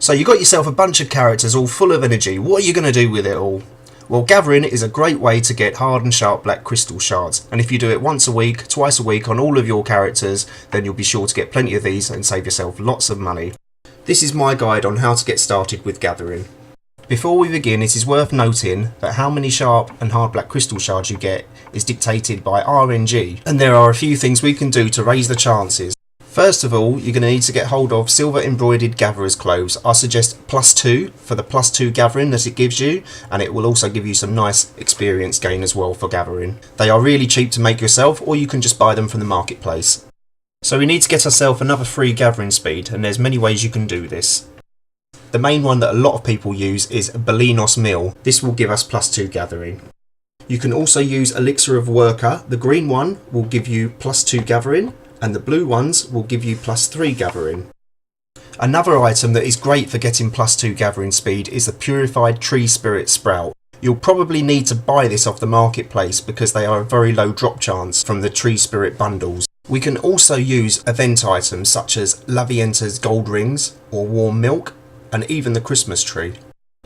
So you got yourself a bunch of characters all full of energy. What are you going to do with it all? Well, gathering is a great way to get hard and sharp black crystal shards, and if you do it once a week, twice a week on all of your characters, then you'll be sure to get plenty of these and save yourself lots of money. This is my guide on how to get started with gathering. Before we begin, it is worth noting that how many sharp and hard black crystal shards you get is dictated by RNG, and there are a few things we can do to raise the chances. First of all, you're going to need to get hold of silver embroidered gatherer's clothes. I suggest +2 for the +2 gathering that it gives you, and it will also give you some nice experience gain as well for gathering. They are really cheap to make yourself, or you can just buy them from the marketplace. So we need to get ourselves another free gathering speed, and there's many ways you can do this. The main one that a lot of people use is Belinos Mill. This will give us +2 gathering. You can also use Elixir of Worker. The green one will give you +2 gathering, and the blue ones will give you +3 gathering. Another item that is great for getting +2 gathering speed is the Purified Tree Spirit Sprout. You'll probably need to buy this off the marketplace because they are a very low drop chance from the Tree Spirit bundles. We can also use event items such as Lavienta's Gold Rings or Warm Milk, and even the Christmas tree.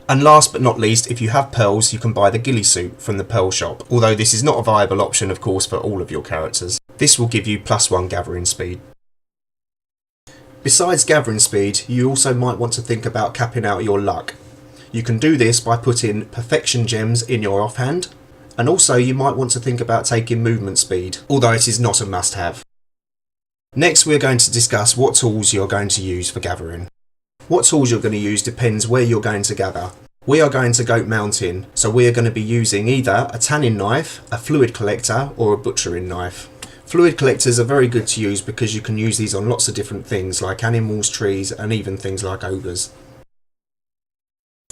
And last but not least, if you have pearls, you can buy the ghillie suit from the pearl shop, although this is not a viable option of course for all of your characters. This will give you +1 gathering speed. Besides gathering speed, you also might want to think about capping out your luck. You can do this by putting perfection gems in your offhand, and also you might want to think about taking movement speed, although it is not a must-have. Next we're going to discuss what tools you're going to use for gathering. What tools you're going to use depends where you're going to gather. We are going to Goat Mountain, so we are going to be using either a tanning knife, a fluid collector, or a butchering knife. Fluid collectors are very good to use because you can use these on lots of different things like animals, trees, and even things like ogres.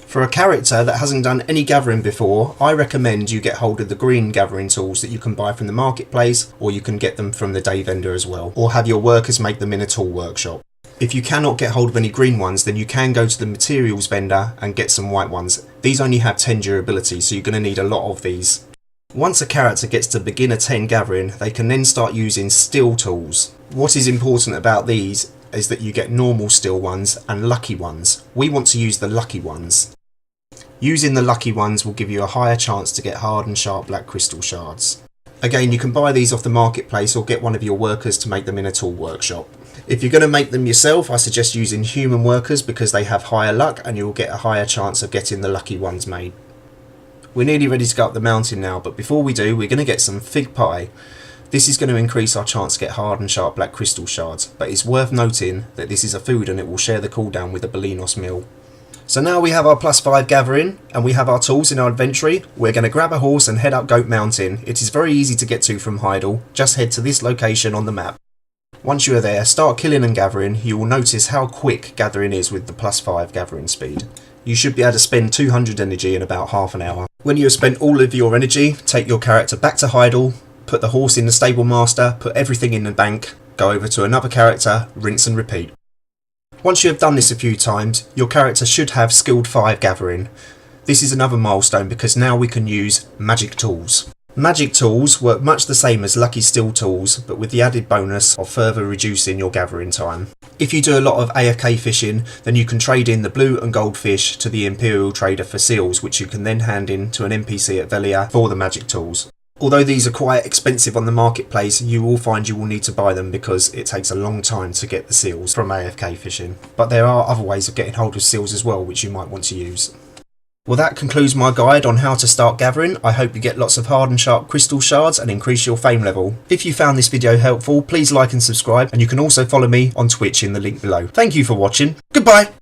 For a character that hasn't done any gathering before, I recommend you get hold of the green gathering tools that you can buy from the marketplace, or you can get them from the day vendor as well, or have your workers make them in a tool workshop. If you cannot get hold of any green ones, then you can go to the materials vendor and get some white ones. These only have 10 durability, so you're going to need a lot of these. Once a character gets to beginner 10 gathering, they can then start using steel tools. What is important about these is that you get normal steel ones and lucky ones. We want to use the lucky ones. Using the lucky ones will give you a higher chance to get hard and sharp black crystal shards. Again, you can buy these off the marketplace or get one of your workers to make them in a tool workshop. If you're going to make them yourself, I suggest using human workers because they have higher luck and you'll get a higher chance of getting the lucky ones made. We're nearly ready to go up the mountain now, but before we do, we're going to get some fig pie. This is going to increase our chance to get hard and sharp black crystal shards, but it's worth noting that this is a food and it will share the cooldown with the Belinos Mill. So now we have our +5 gathering and we have our tools in our inventory. We're going to grab a horse and head up Goat Mountain. It is very easy to get to from Heidel. Just head to this location on the map. Once you are there, start killing and gathering. You will notice how quick gathering is with the +5 gathering speed. You should be able to spend 200 energy in about half an hour. When you have spent all of your energy, take your character back to Heidel, put the horse in the stable master, put everything in the bank, go over to another character, rinse and repeat. Once you have done this a few times, your character should have skilled 5 gathering. This is another milestone because now we can use magic tools. Magic tools work much the same as lucky steel tools, but with the added bonus of further reducing your gathering time. If you do a lot of AFK fishing, then you can trade in the blue and gold fish to the Imperial Trader for seals, which you can then hand in to an NPC at Velia for the magic tools. Although these are quite expensive on the marketplace, you will find you will need to buy them because it takes a long time to get the seals from AFK fishing. But there are other ways of getting hold of seals as well, which you might want to use. Well, that concludes my guide on how to start gathering. I hope you get lots of hard and sharp crystal shards and increase your fame level. If you found this video helpful, please like and subscribe, and you can also follow me on Twitch in the link below. Thank you for watching. Goodbye!